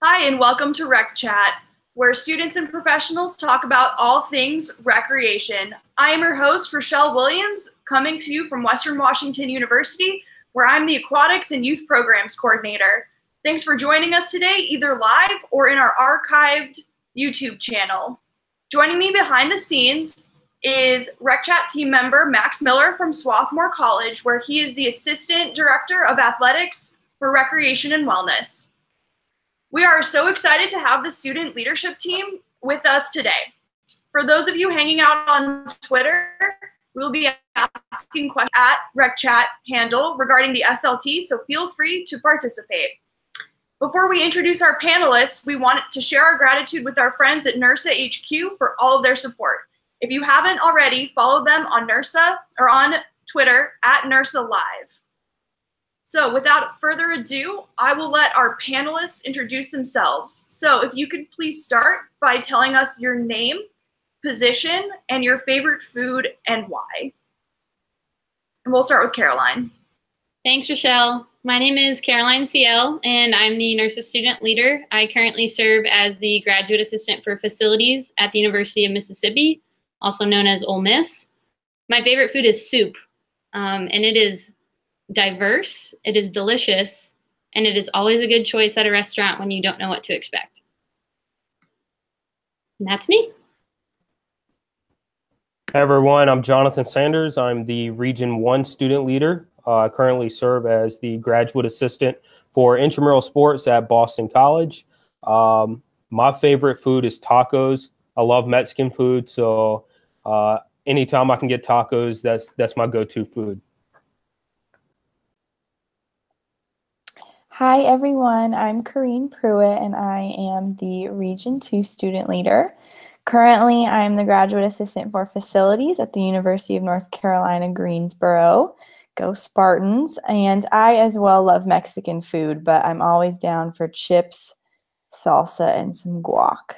Hi, and welcome to Rec Chat, where students and professionals talk about all things recreation. I am your host, Rochelle Williams, coming to you from Western Washington University, where I'm the Aquatics and Youth Programs Coordinator. Thanks for joining us today, either live or in our archived YouTube channel. Joining me behind the scenes is Rec Chat team member Max Miller from Swarthmore College, where he is the Assistant Director of Athletics for Recreation and Wellness. We are so excited to have the student leadership team with us today. For those of you hanging out on Twitter, we'll be asking questions at RecChat handle regarding the SLT, so feel free to participate. Before we introduce our panelists, we want to share our gratitude with our friends at NERSA HQ for all of their support. If you haven't already, follow them on NERSA or on Twitter at NERSA Live. So without further ado, I will let our panelists introduce themselves. So if you could please start by telling us your name, position, and your favorite food and why. And we'll start with Caroline. Thanks, Rochelle. My name is Caroline CL, and I'm the NERSA student leader. I currently serve as the graduate assistant for facilities at the University of Mississippi, also known as Ole Miss. My favorite food is soup, and it is diverse, it is delicious, and it is always a good choice at a restaurant when you don't know what to expect. And that's me. Hi everyone, I'm Jonathan Sanders. I'm the Region 1 student leader. I currently serve as the graduate assistant for intramural sports at Boston College. My favorite food is tacos. I love Mexican food, so anytime I can get tacos, that's my go-to food. Hi everyone, I'm Corrine Pruitt and I am the Region 2 student leader. Currently, I'm the graduate assistant for facilities at the University of North Carolina, Greensboro. Go Spartans! And I as well love Mexican food, but I'm always down for chips, salsa, and some guac.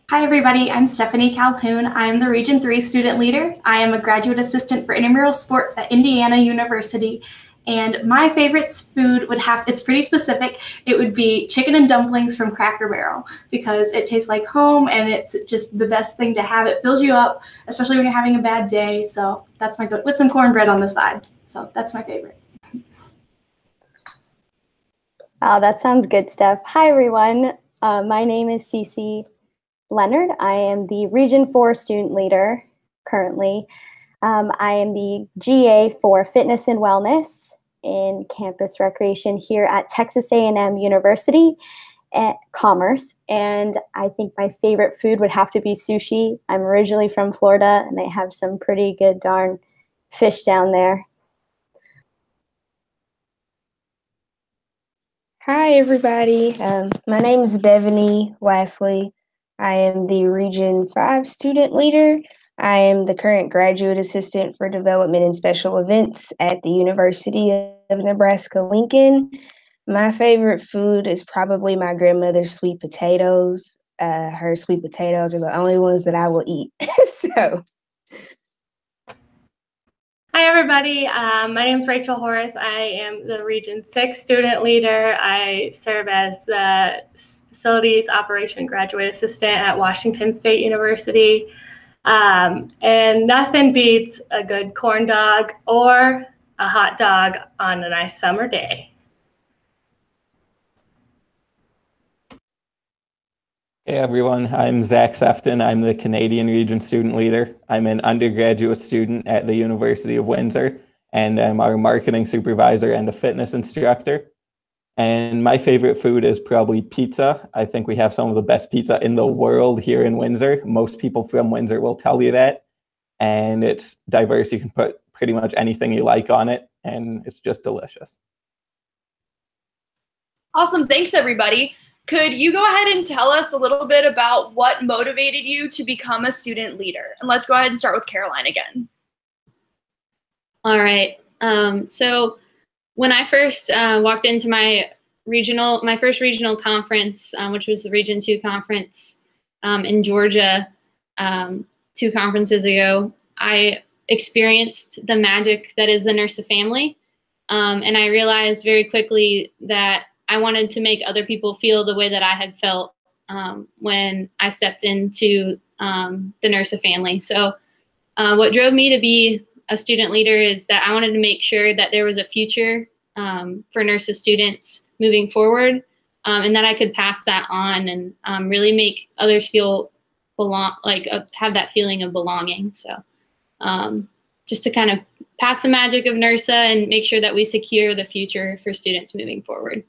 Hi everybody, I'm Stephanie Calhoun. I'm the Region 3 student leader. I am a graduate assistant for intramural sports at Indiana University. And my favorite food it's pretty specific. It would be chicken and dumplings from Cracker Barrel because it tastes like home and it's just the best thing to have. It fills you up, especially when you're having a bad day. So that's my go, with some cornbread on the side. So that's my favorite. Oh, that sounds good, Steph. Hi everyone, my name is Cece Leonard. I am the Region 4 student leader currently. I am the GA for Fitness and Wellness in campus recreation here at Texas A&M University at Commerce. And I think my favorite food would have to be sushi. I'm originally from Florida and they have some pretty good darn fish down there. Hi everybody, my name is Devaney Lastly. I am the Region 5 student leader. I am the current graduate assistant for development and special events at the University of Nebraska-Lincoln. My favorite food is probably my grandmother's sweet potatoes. Her sweet potatoes are the only ones that I will eat. So. Hi everybody, my name is Rachel Horace. I am the Region 6 student leader. I serve as the Facilities Operation Graduate Assistant at Washington State University. And nothing beats a good corn dog or a hot dog on a nice summer day. Hey everyone, I'm Zach Sefton. I'm the Canadian Region student leader. I'm an undergraduate student at the University of Windsor, and I'm our marketing supervisor and a fitness instructor. And my favorite food is probably pizza. I think we have some of the best pizza in the world here in Windsor. Most people from Windsor will tell you that. And it's diverse. You can put pretty much anything you like on it, and it's just delicious. Awesome. Thanks, everybody. Could you go ahead and tell us a little bit about what motivated you to become a student leader? And let's go ahead and start with Caroline again. All right. So when I first walked into my first regional conference, which was the Region 2 conference in Georgia 2 conferences ago, I experienced the magic that is the NERSA family. And I realized very quickly that I wanted to make other people feel the way that I had felt when I stepped into the NERSA family. So what drove me to be a student leader is that I wanted to make sure that there was a future for NERSA students moving forward, and that I could pass that on and really make others feel have that feeling of belonging. So just to kind of pass the magic of NERSA and make sure that we secure the future for students moving forward.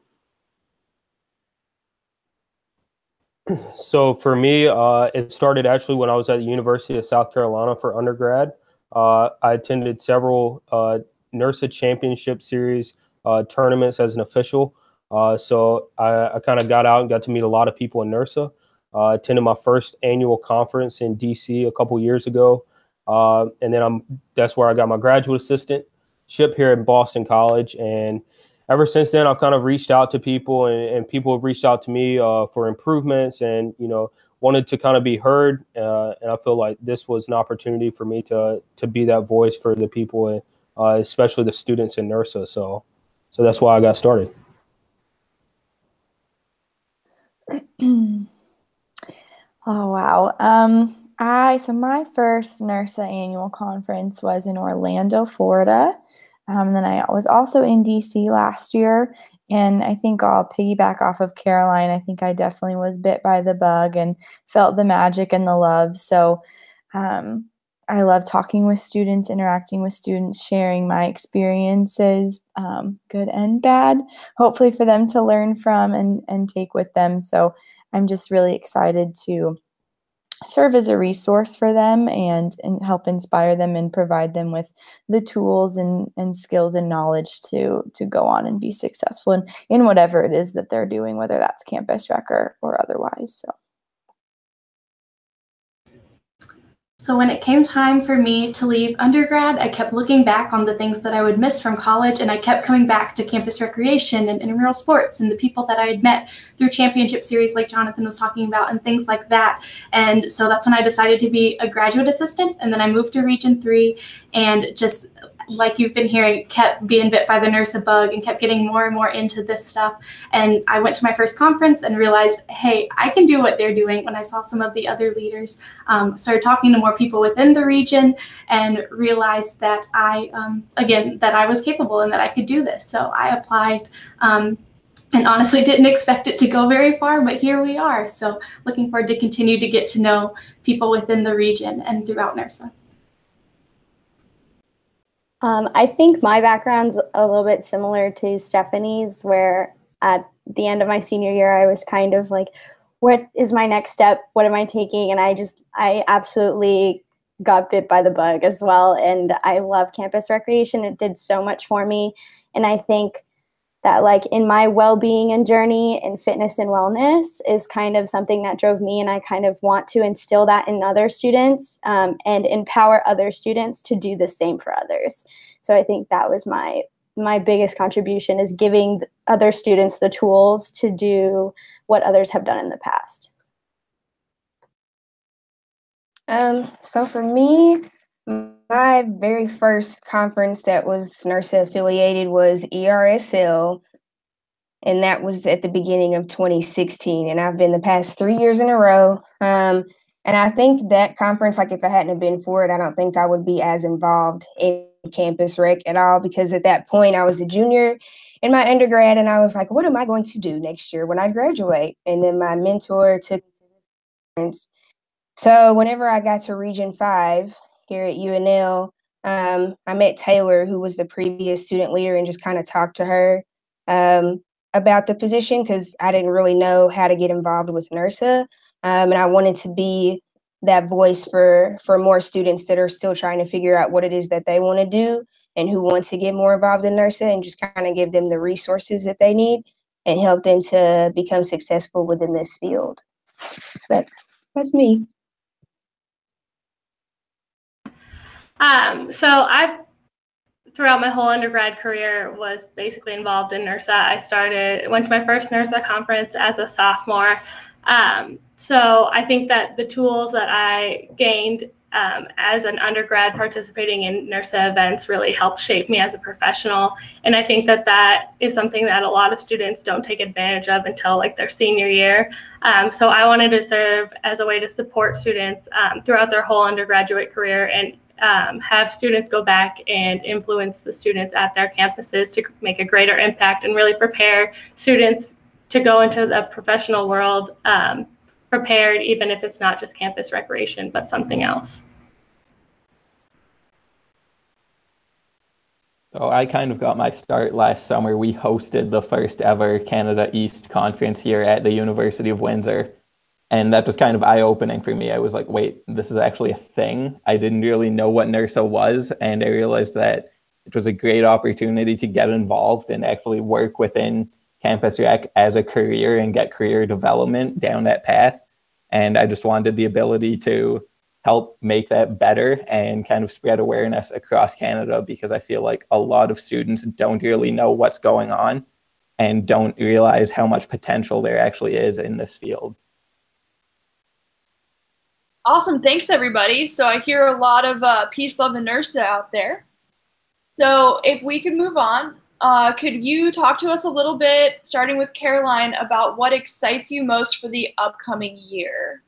So for me, it started actually when I was at the University of South Carolina for undergrad. I attended several NERSA Championship Series tournaments as an official. So I kind of got out and got to meet a lot of people in NERSA. Attended my first annual conference in DC a couple years ago. And then that's where I got my graduate assistantship here at Boston College. And ever since then, I've kind of reached out to people, and people have reached out to me for improvements and, wanted to kind of be heard. And I feel like this was an opportunity for me to be that voice for the people, especially the students in NERSA. So that's why I got started. Oh, wow. So my first NERSA annual conference was in Orlando, Florida. And then I was also in DC last year. And I think I'll piggyback off of Caroline. I think I definitely was bit by the bug and felt the magic and the love. So I love talking with students, interacting with students, sharing my experiences, good and bad, hopefully for them to learn from and take with them. So I'm just really excited to serve as a resource for them and help inspire them and provide them with the tools and skills and knowledge to go on and be successful in whatever it is that they're doing, whether that's campus rec or otherwise. So when it came time for me to leave undergrad, I kept looking back on the things that I would miss from college, and I kept coming back to campus recreation and intramural sports and the people that I had met through championship series like Jonathan was talking about and things like that. And so that's when I decided to be a graduate assistant, and then I moved to Region 3 and just, like you've been hearing, kept being bit by the NERSA bug and kept getting more and more into this stuff. And I went to my first conference and realized, hey, I can do what they're doing. When I saw some of the other leaders, started talking to more people within the region and realized that that I was capable and that I could do this. So I applied and honestly didn't expect it to go very far, but here we are. So looking forward to continue to get to know people within the region and throughout NERSA. I think my background's a little bit similar to Stephanie's, where at the end of my senior year, I was kind of like, what is my next step? What am I taking? And I absolutely got bit by the bug as well. And I love campus recreation. It did so much for me. And I think that like in my well-being and journey in fitness and wellness is kind of something that drove me, and I kind of want to instill that in other students and empower other students to do the same for others. So I think that was my biggest contribution, is giving other students the tools to do what others have done in the past. So for me, my very first conference that was NERSA affiliated was ERSL, and that was at the beginning of 2016. And I've been the past 3 years in a row. And I think that conference, like if I hadn't have been for it, I don't think I would be as involved in campus rec at all, because at that point I was a junior in my undergrad and I was like, what am I going to do next year when I graduate? And then my mentor took me to this conference. So whenever I got to Region 5 here at UNL, I met Taylor, who was the previous student leader, and just kind of talked to her about the position, because I didn't really know how to get involved with NERSA. And I wanted to be that voice for more students that are still trying to figure out what it is that they want to do and who want to get more involved in NERSA, and just kind of give them the resources that they need and help them to become successful within this field. So that's me. So I've, throughout my whole undergrad career, was basically involved in NERSA. Went to my first NERSA conference as a sophomore. So I think that the tools that I gained as an undergrad, participating in NERSA events really helped shape me as a professional. And I think that that is something that a lot of students don't take advantage of until like their senior year. So I wanted to serve as a way to support students throughout their whole undergraduate career, and have students go back and influence the students at their campuses to make a greater impact and really prepare students to go into the professional world prepared, even if it's not just campus recreation, but something else. So I kind of got my start last summer. We hosted the first ever Canada East Conference here at the University of Windsor. And that was kind of eye-opening for me. I was like, wait, this is actually a thing. I didn't really know what NERSA was. And I realized that it was a great opportunity to get involved and actually work within Campus Rec as a career and get career development down that path. And I just wanted the ability to help make that better and kind of spread awareness across Canada, because I feel like a lot of students don't really know what's going on and don't realize how much potential there actually is in this field. Awesome. Thanks, everybody. So I hear a lot of peace, love, and NERSA out there. So if we could move on, could you talk to us a little bit, starting with Caroline, about what excites you most for the upcoming year?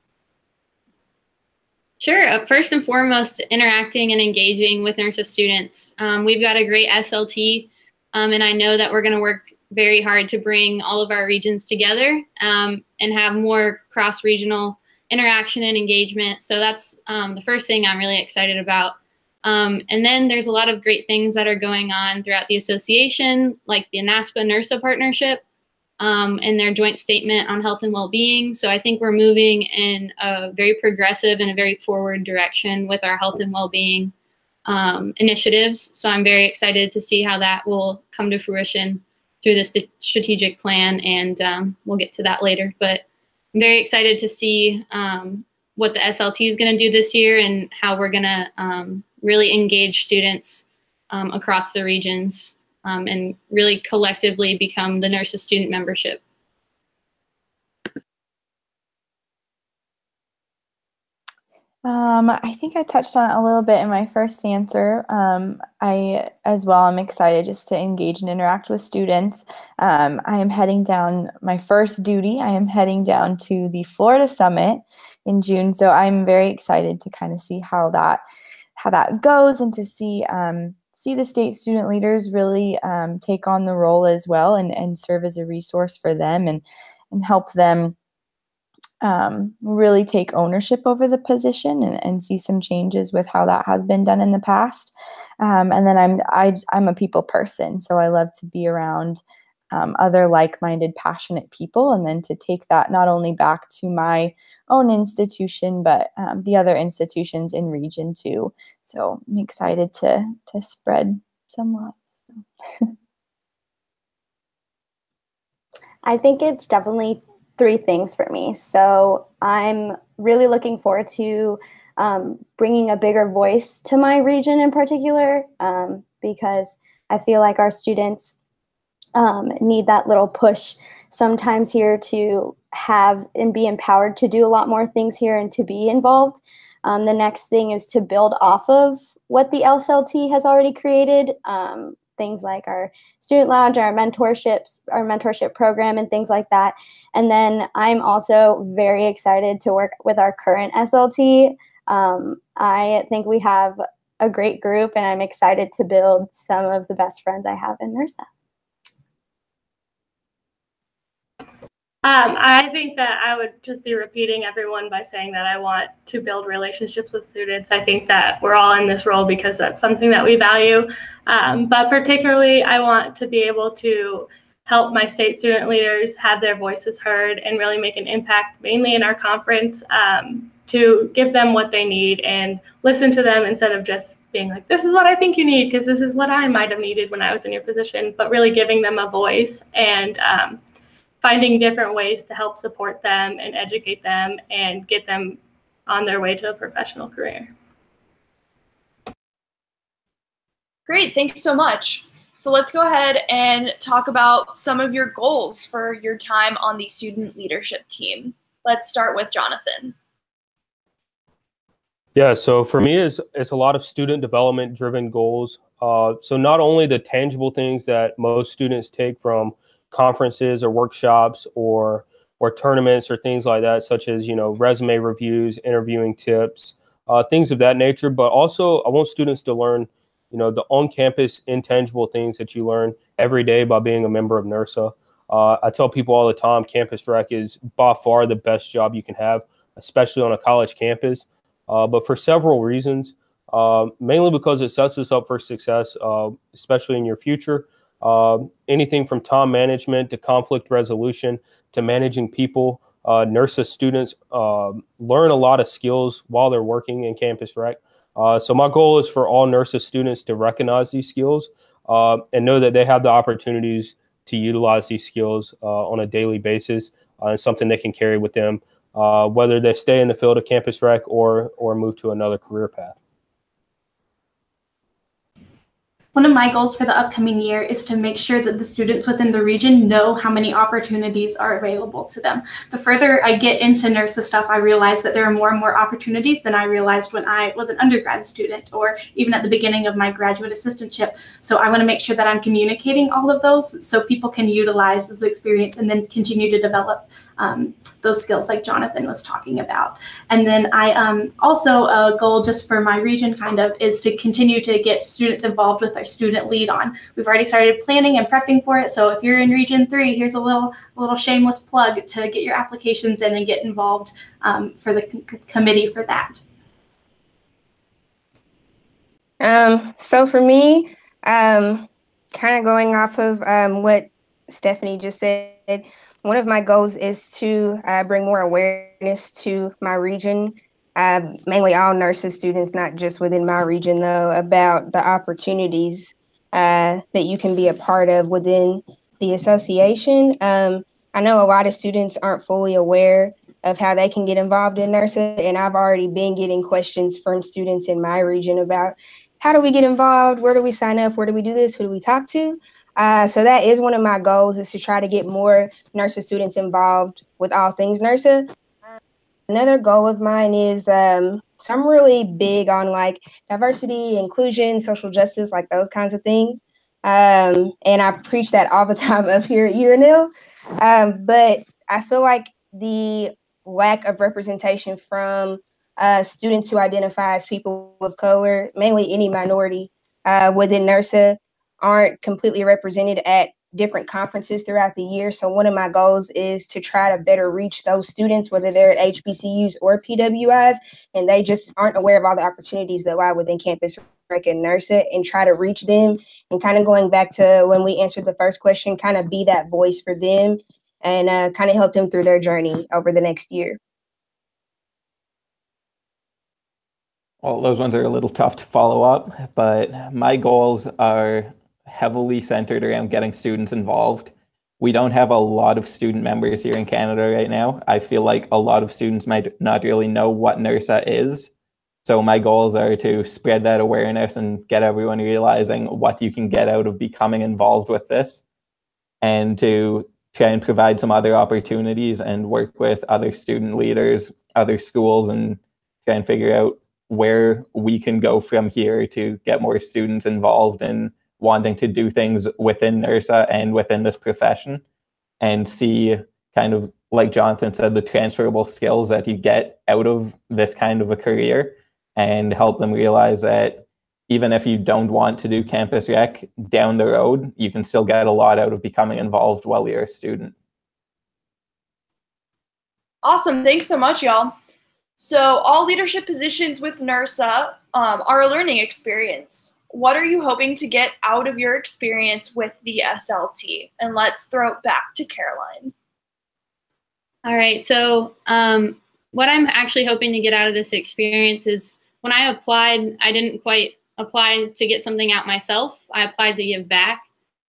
Sure. First and foremost, interacting and engaging with NERSA students. We've got a great SLT, and I know that we're going to work very hard to bring all of our regions together and have more cross-regional interaction and engagement. So that's the first thing I'm really excited about. And then there's a lot of great things that are going on throughout the association, like the NASPA-NERSA partnership and their joint statement on health and well-being. So I think we're moving in a very progressive and a very forward direction with our health and well-being initiatives. So I'm very excited to see how that will come to fruition through this strategic plan, and we'll get to that later. But I'm very excited to see what the SLT is going to do this year and how we're going to really engage students across the regions and really collectively become the NERSA student membership. I think I touched on it a little bit in my first answer. I, as well, I'm excited just to engage and interact with students. I am heading down my first duty. I am heading down to the Florida Summit in June. So I'm very excited to kind of see how that goes, and to see the state student leaders really take on the role as well, and serve as a resource for them, and help them really take ownership over the position, and see some changes with how that has been done in the past. And then I'm a people person, so I love to be around other like-minded, passionate people, and then to take that not only back to my own institution, but the other institutions in region too. So I'm excited to spread some love. I think it's definitely three things for me. So I'm really looking forward to bringing a bigger voice to my region in particular, because I feel like our students need that little push sometimes here to have and be empowered to do a lot more things here and to be involved. The next thing is to build off of what the SLT has already created. Things like our student lounge, our mentorship program, and things like that. And then I'm also very excited to work with our current SLT. I think we have a great group, and I'm excited to build some of the best friends I have in NERSA. I think that I would just be repeating everyone by saying that I want to build relationships with students. I think that we're all in this role because that's something that we value. But particularly, I want to be able to help my state student leaders have their voices heard and really make an impact, mainly in our conference, to give them what they need and listen to them instead of just being like, this is what I think you need, because this is what I might have needed when I was in your position, but really giving them a voice and finding different ways to help support them and educate them and get them on their way to a professional career. Great, thanks so much. So let's go ahead and talk about some of your goals for your time on the student leadership team. Let's start with Jonathan. Yeah, so for me, it's a lot of student development driven goals. So not only the tangible things that most students take from conferences or workshops or tournaments or things like that, such as resume reviews, interviewing tips, things of that nature. But also, I want students to learn the on-campus intangible things that you learn every day by being a member of NERSA. I tell people all the time, campus rec is by far the best job you can have, especially on a college campus. But for several reasons, mainly because it sets us up for success, especially in your future. Anything from time management to conflict resolution to managing people. NERSA students learn a lot of skills while they're working in campus rec. So my goal is for all NERSA students to recognize these skills and know that they have the opportunities to utilize these skills on a daily basis and something they can carry with them, whether they stay in the field of campus rec or move to another career path. One of my goals for the upcoming year is to make sure that the students within the region know how many opportunities are available to them. The further I get into NERSA stuff, I realize that there are more and more opportunities than I realized when I was an undergrad student or even at the beginning of my graduate assistantship. So I want to make sure that I'm communicating all of those so people can utilize this experience and then continue to develop those skills like Jonathan was talking about. And then I also a goal just for my region kind of is to continue to get students involved with our student lead on. We've already started planning and prepping for it. So if you're in Region 3, here's a little shameless plug to get your applications in and get involved for the committee for that. So for me, kind of going off of what Stephanie just said, one of my goals is to bring more awareness to my region, mainly all NERSA students, not just within my region though, about the opportunities that you can be a part of within the association. I know a lot of students aren't fully aware of how they can get involved in NERSA, and I've already been getting questions from students in my region about how do we get involved? Where do we sign up? Where do we do this? Who do we talk to? So that is one of my goals, is to try to get more NERSA students involved with all things NERSA. Another goal of mine is, so I'm really big on like diversity, inclusion, social justice, like those kinds of things. And I preach that all the time up here at UNL. But I feel like the lack of representation from students who identify as people of color, mainly any minority within NERSA, aren't completely represented at different conferences throughout the year. So one of my goals is to try to better reach those students, whether they're at HBCUs or PWIs, and they just aren't aware of all the opportunities that lie within campus rec and NERSA, and try to reach them. And kind of going back to when we answered the first question, kind of be that voice for them and kind of help them through their journey over the next year. Well, those ones are a little tough to follow up, but my goals are heavily centered around getting students involved. We don't have a lot of student members here in Canada right now. I feel like a lot of students might not really know what NERSA is. So my goals are to spread that awareness and get everyone realizing what you can get out of becoming involved with this, and to try and provide some other opportunities and work with other student leaders, other schools, and try and figure out where we can go from here to get more students involved in wanting to do things within NERSA and within this profession, and see, kind of like Jonathan said, the transferable skills that you get out of this kind of a career, and help them realize that even if you don't want to do campus rec down the road, you can still get a lot out of becoming involved while you're a student. Awesome. Thanks so much, y'all. So all leadership positions with NERSA are a learning experience. What are you hoping to get out of your experience with the SLT? And let's throw it back to Caroline. All right. So what I'm actually hoping to get out of this experience is, when I applied, I didn't quite apply to get something out myself. I applied to give back.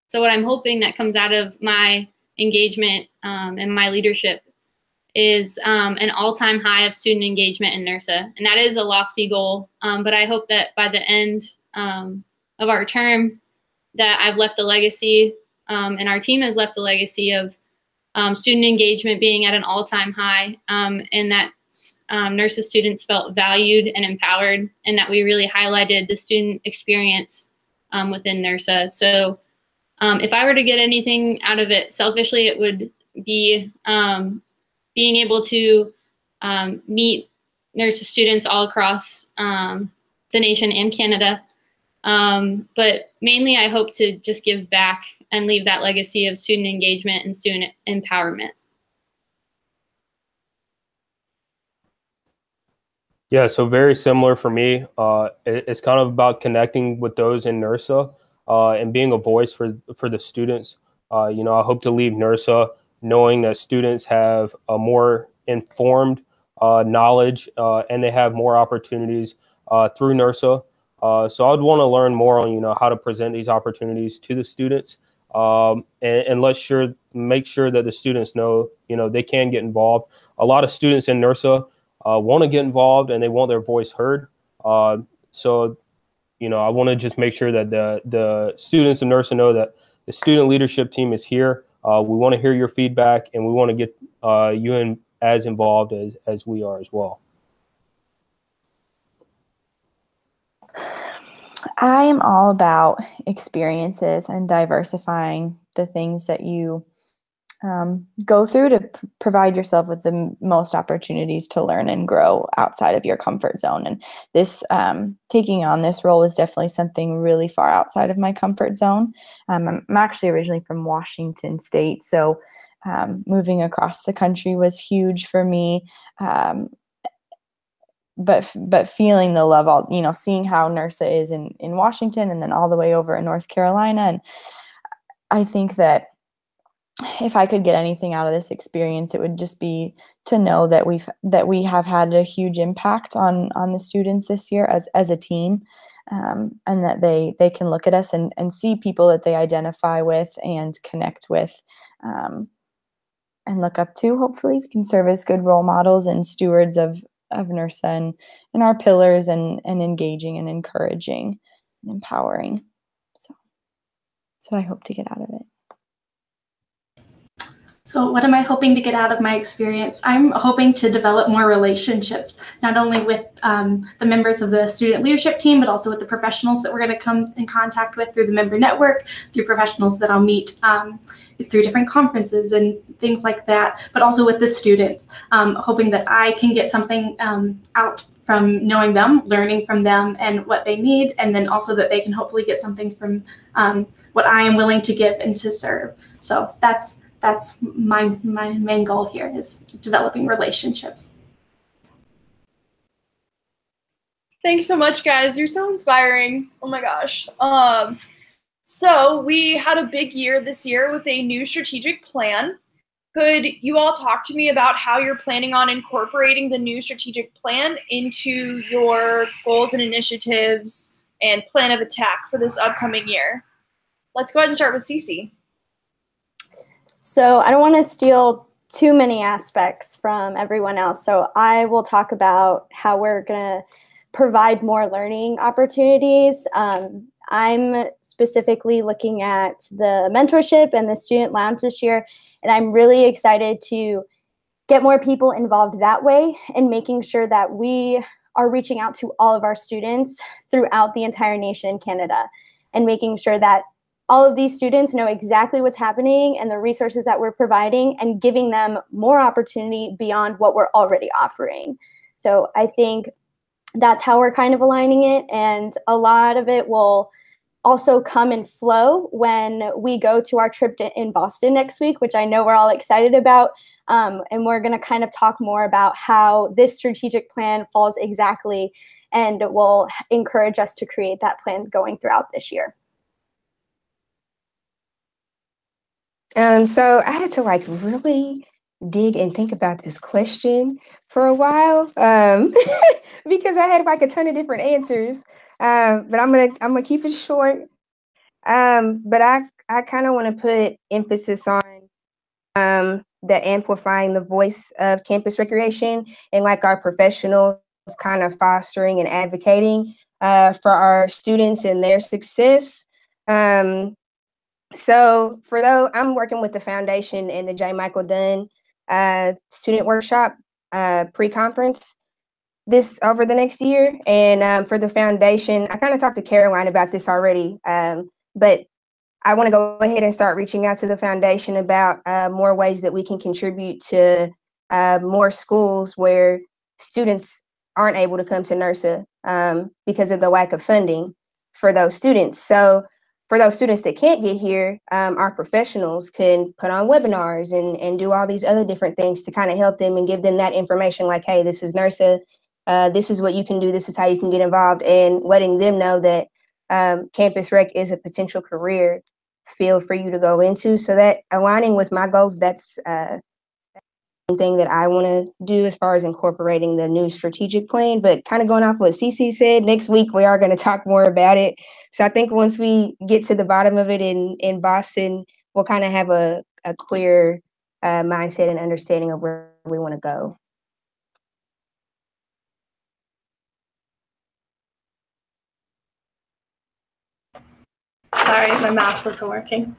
So what I'm hoping that comes out of my engagement and my leadership is an all-time high of student engagement in NERSA. And that is a lofty goal, but I hope that by the end of our term that I've left a legacy, and our team has left a legacy of student engagement being at an all-time high, and that NERSA students felt valued and empowered, and that we really highlighted the student experience within NERSA. So if I were to get anything out of it selfishly, it would be being able to meet NERSA students all across the nation and Canada. But mainly I hope to just give back and leave that legacy of student engagement and student empowerment. Yeah, so very similar for me. It's kind of about connecting with those in NERSA and being a voice for the students. I hope to leave NERSA knowing that students have a more informed knowledge and they have more opportunities through NERSA. So I'd want to learn more on how to present these opportunities to the students, and make sure that the students know they can get involved. A lot of students in NERSA want to get involved and they want their voice heard. So I want to just make sure that the students in NERSA know that the student leadership team is here. We want to hear your feedback, and we want to get you as involved as we are as well. I am all about experiences and diversifying the things that you go through to provide yourself with the most opportunities to learn and grow outside of your comfort zone. And this taking on this role is definitely something really far outside of my comfort zone. I'm actually originally from Washington State, so moving across the country was huge for me. But feeling the love, seeing how NERSA is in Washington and then all the way over in North Carolina. And I think that if I could get anything out of this experience, it would just be to know that we have had a huge impact on the students this year as a team, and that they can look at us and see people that they identify with and connect with, and look up to. Hopefully we can serve as good role models and stewards of NERSA and our pillars and engaging and encouraging and empowering. So that's what I hope to get out of it. So what am I hoping to get out of my experience? I'm hoping to develop more relationships, not only with the members of the student leadership team, but also with the professionals that we're going to come in contact with through the member network, through professionals that I'll meet through different conferences and things like that, but also with the students, hoping that I can get something out from knowing them, learning from them and what they need, and then also that they can hopefully get something from what I am willing to give and to serve. So that's my main goal here, is developing relationships. Thanks so much, guys. You're so inspiring. Oh my gosh. So we had a big year this year with a new strategic plan. Could you all talk to me about how you're planning on incorporating the new strategic plan into your goals and initiatives and plan of attack for this upcoming year? Let's go ahead and start with Cece. So I don't want to steal too many aspects from everyone else. So I will talk about how we're going to provide more learning opportunities. I'm specifically looking at the mentorship and the student lounge this year, and I'm really excited to get more people involved that way and making sure that we are reaching out to all of our students throughout the entire nation, Canada, and making sure that all of these students know exactly what's happening and the resources that we're providing and giving them more opportunity beyond what we're already offering. So I think that's how we're kind of aligning it. And a lot of it will also come and flow when we go to our trip in Boston next week, which I know we're all excited about. And we're going to kind of talk more about how this strategic plan falls exactly and will encourage us to create that plan going throughout this year. So I had to really dig and think about this question for a while, because I had a ton of different answers. But I'm gonna keep it short. But I kind of want to put emphasis on the amplifying the voice of campus recreation and our professionals kind of fostering and advocating for our students and their success. So I'm working with the foundation and the J. Michael Dunn student workshop pre-conference this over the next year. And for the foundation, I kind of talked to Caroline about this already, but I want to go ahead and start reaching out to the foundation about more ways that we can contribute to more schools where students aren't able to come to NERSA because of the lack of funding for those students. So for those students that can't get here, our professionals can put on webinars and do all these other different things to kind of help them and give them that information like, hey, this is NERSA, this is what you can do, this is how you can get involved, and letting them know that campus rec is a potential career field for you to go into. So that aligning with my goals, that's thing that I want to do as far as incorporating the new strategic plan. But kind of going off what Cece said, next week we are going to talk more about it. So I think once we get to the bottom of it in Boston, we'll kind of have a clear mindset and understanding of where we want to go. Sorry, my mouse wasn't working.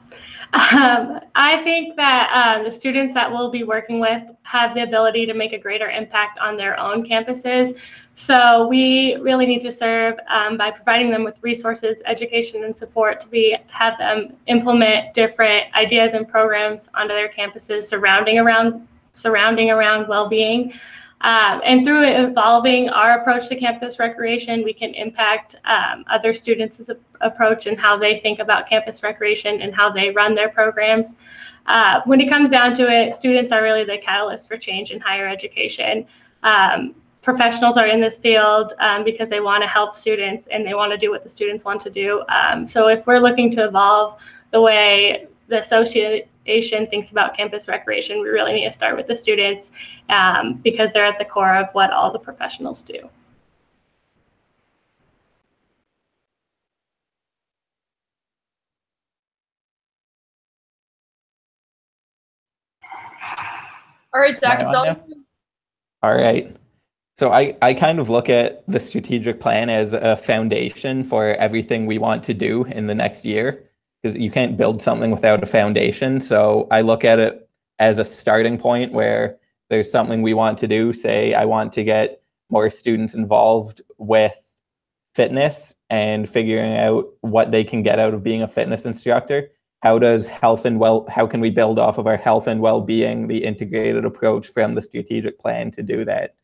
I think that the students that we'll be working with have the ability to make a greater impact on their own campuses. So we really need to serve by providing them with resources, education, and support to have them implement different ideas and programs onto their campuses surrounding around well-being. And through evolving our approach to campus recreation, we can impact other students' approach and how they think about campus recreation and how they run their programs. When it comes down to it, students are really the catalyst for change in higher education. Professionals are in this field because they want to help students and they want to do what the students want to do. So if we're looking to evolve the way the association thinks about campus recreation, we really need to start with the students because they're at the core of what all the professionals do. All right, Zach, it's all you. All right. So I kind of look at the strategic plan as a foundation for everything we want to do in the next year, because you can't build something without a foundation. So I look at it as a starting point where there's something we want to do. Say I want to get more students involved with fitness and figuring out what they can get out of being a fitness instructor. How can we build off of our health and well-being, the integrated approach from the strategic plan to do that?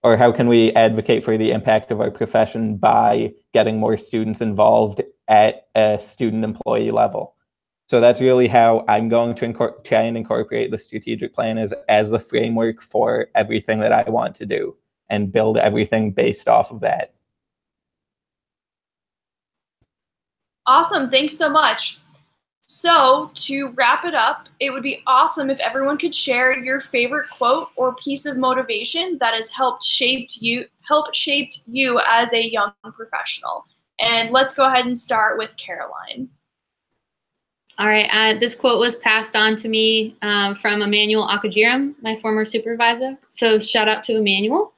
Or how can we advocate for the impact of our profession by getting more students involved at a student employee level? So that's really how I'm going to try and incorporate the strategic plan as the framework for everything that I want to do and build everything based off of that. Awesome. Thanks so much. So to wrap it up, it would be awesome if everyone could share your favorite quote or piece of motivation that has helped shaped you as a young professional. And let's go ahead and start with Caroline. All right, this quote was passed on to me from Emmanuel Akajiram, my former supervisor. So shout out to Emmanuel.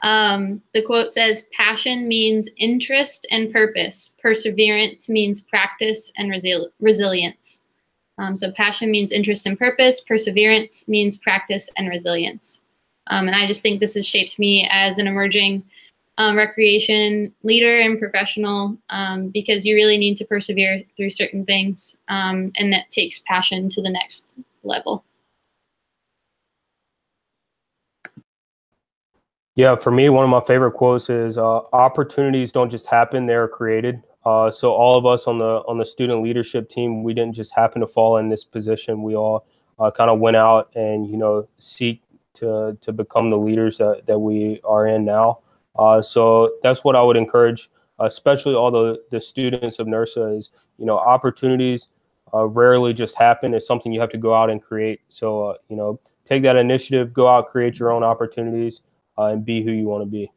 The quote says, "Passion means interest and purpose. Perseverance means practice and resilience." So passion means interest and purpose. Perseverance means practice and resilience. And I just think this has shaped me as an emerging recreation leader and professional because you really need to persevere through certain things, and that takes passion to the next level. Yeah, for me, one of my favorite quotes is opportunities don't just happen, they're created. So all of us on the student leadership team, we didn't just happen to fall in this position. We all kind of went out and, seek to become the leaders that we are in now. So that's what I would encourage, especially all the students of NERSA is, opportunities rarely just happen. It's something you have to go out and create. So, take that initiative, go out, create your own opportunities. And be who you want to be.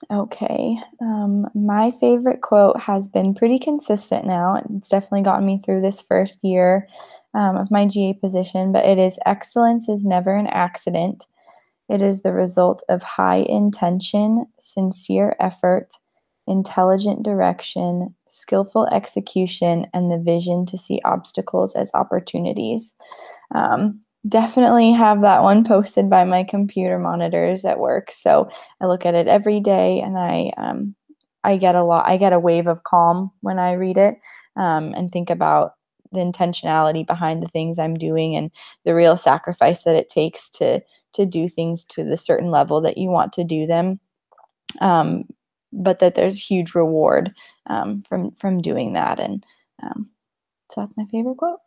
Okay. My favorite quote has been pretty consistent now. It's definitely gotten me through this first year of my GA position, but it is, "Excellence is never an accident. It is the result of high intention, sincere effort, intelligent direction, skillful execution, and the vision to see obstacles as opportunities." definitely have that one posted by my computer monitors at work. So I look at it every day, and I get a wave of calm when I read it, and think about the intentionality behind the things I'm doing and the real sacrifice that it takes to do things to the certain level that you want to do them. But that there's huge reward from doing that. And so that's my favorite quote.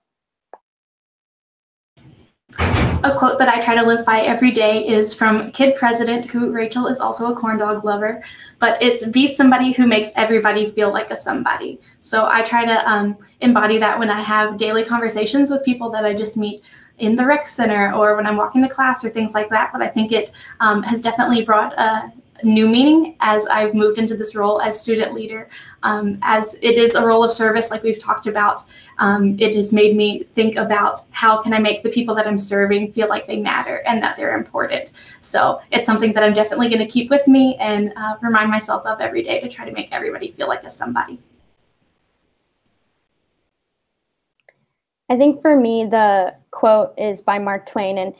A quote that I try to live by every day is from Kid President, who Rachel is also a corn dog lover, but it's be somebody who makes everybody feel like a somebody. So I try to embody that when I have daily conversations with people that I just meet in the rec center or when I'm walking to class or things like that. But I think it has definitely brought a new meaning as I've moved into this role as student leader. As it is a role of service, like we've talked about, it has made me think about how can I make the people that I'm serving feel like they matter and that they're important. So it's something that I'm definitely going to keep with me and remind myself of every day to try to make everybody feel like a somebody. I think for me, the quote is by Mark Twain, and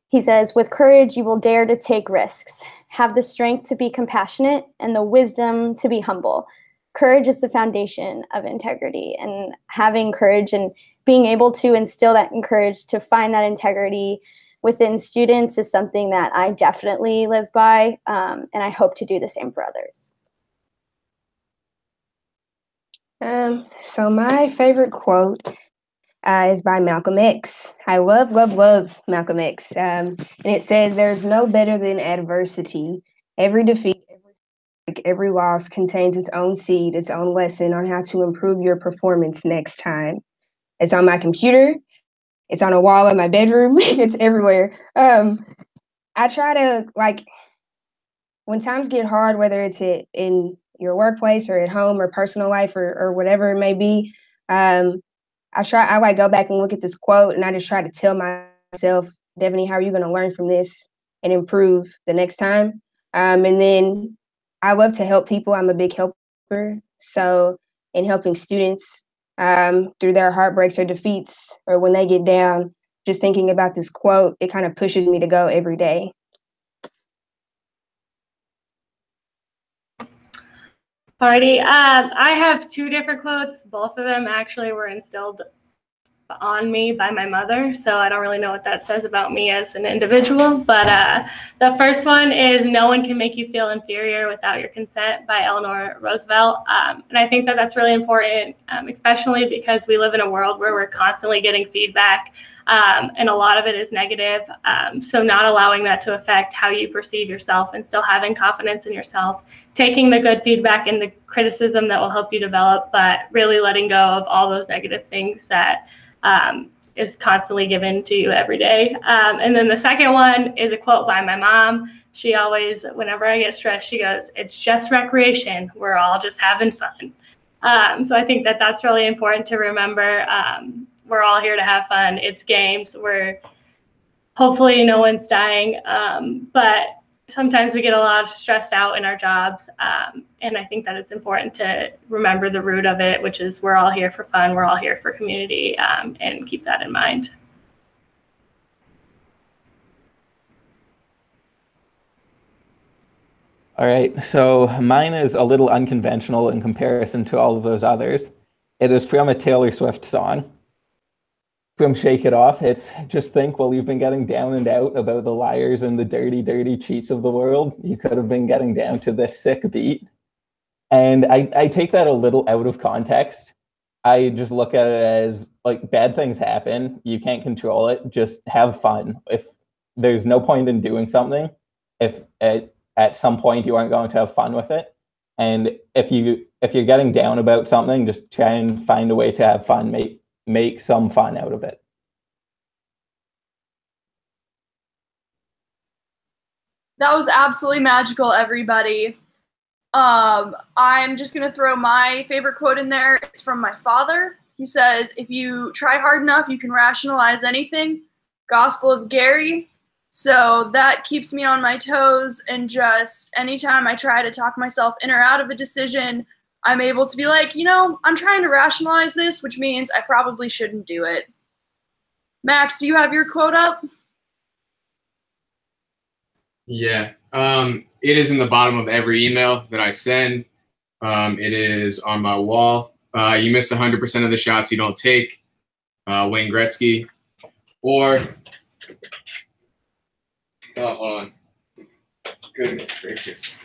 he says, "With courage, you will dare to take risks, have the strength to be compassionate and the wisdom to be humble. Courage is the foundation of integrity." And having courage and being able to instill that courage to find that integrity within students is something that I definitely live by, and I hope to do the same for others. So my favorite quote is by Malcolm X. I love Malcolm X. And it says, "There's no better than adversity. Every defeat, every loss contains its own seed, its own lesson on how to improve your performance next time." It's on my computer. It's on a wall in my bedroom. It's everywhere. I try to, like, when times get hard, whether it's in your workplace or at home or personal life or whatever it may be, I like go back and look at this quote, and I just try to tell myself, "Devaney, how are you going to learn from this and improve the next time?" And then I love to help people. I'm a big helper. So in helping students through their heartbreaks or defeats or when they get down, just thinking about this quote, it kind of pushes me to go every day. Party. I have two different quotes. Both of them actually were instilled on me by my mother, so I don't really know what that says about me as an individual. But the first one is, "No one can make you feel inferior without your consent," by Eleanor Roosevelt. And I think that that's really important, especially because we live in a world where we're constantly getting feedback, and a lot of it is negative. So not allowing that to affect how you perceive yourself and still having confidence in yourself, taking the good feedback and the criticism that will help you develop, but really letting go of all those negative things that is constantly given to you every day. And then the second one is a quote by my mom. She always, whenever I get stressed, she goes, "It's just recreation. We're all just having fun." So I think that that's really important to remember. We're all here to have fun. It's games. Hopefully no one's dying, but sometimes we get a lot stressed out in our jobs, and I think that it's important to remember the root of it, which is we're all here for fun, we're all here for community, and keep that in mind. All right, so mine is a little unconventional in comparison to all of those others. It is from a Taylor Swift song. From Shake It Off, it's, "Just think, while you've been getting down and out about the liars and the dirty, dirty cheats of the world, you could have been getting down to this sick beat." And I take that a little out of context. I just look at it as, like, bad things happen. You can't control it. Just have fun. If there's no point in doing something, if at some point you aren't going to have fun with it. And if you're getting down about something, just try and find a way to have fun, make some fun out of it. That was absolutely magical, everybody. I'm just going to throw my favorite quote in there. It's from my father. He says, "If you try hard enough, you can rationalize anything." Gospel of Gary. So that keeps me on my toes, and just anytime I try to talk myself in or out of a decision, I'm able to be like, I'm trying to rationalize this, which means I probably shouldn't do it. Max, do you have your quote up? Yeah. It is in the bottom of every email that I send. It is on my wall. You missed 100% of the shots you don't take. Wayne Gretzky. Or, oh, hold on. Goodness gracious.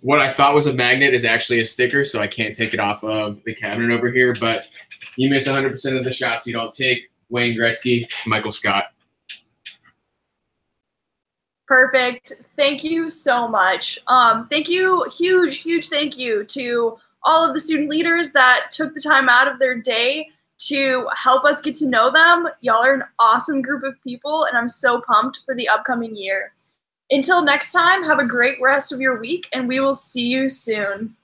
What I thought was a magnet is actually a sticker, so I can't take it off of the cabinet over here. But you miss 100% of the shots you don't take. Wayne Gretzky, Michael Scott. Perfect. Thank you so much. Thank you, huge thank you to all of the student leaders that took the time out of their day to help us get to know them. Y'all are an awesome group of people, and I'm so pumped for the upcoming year. Until next time, have a great rest of your week, and we will see you soon.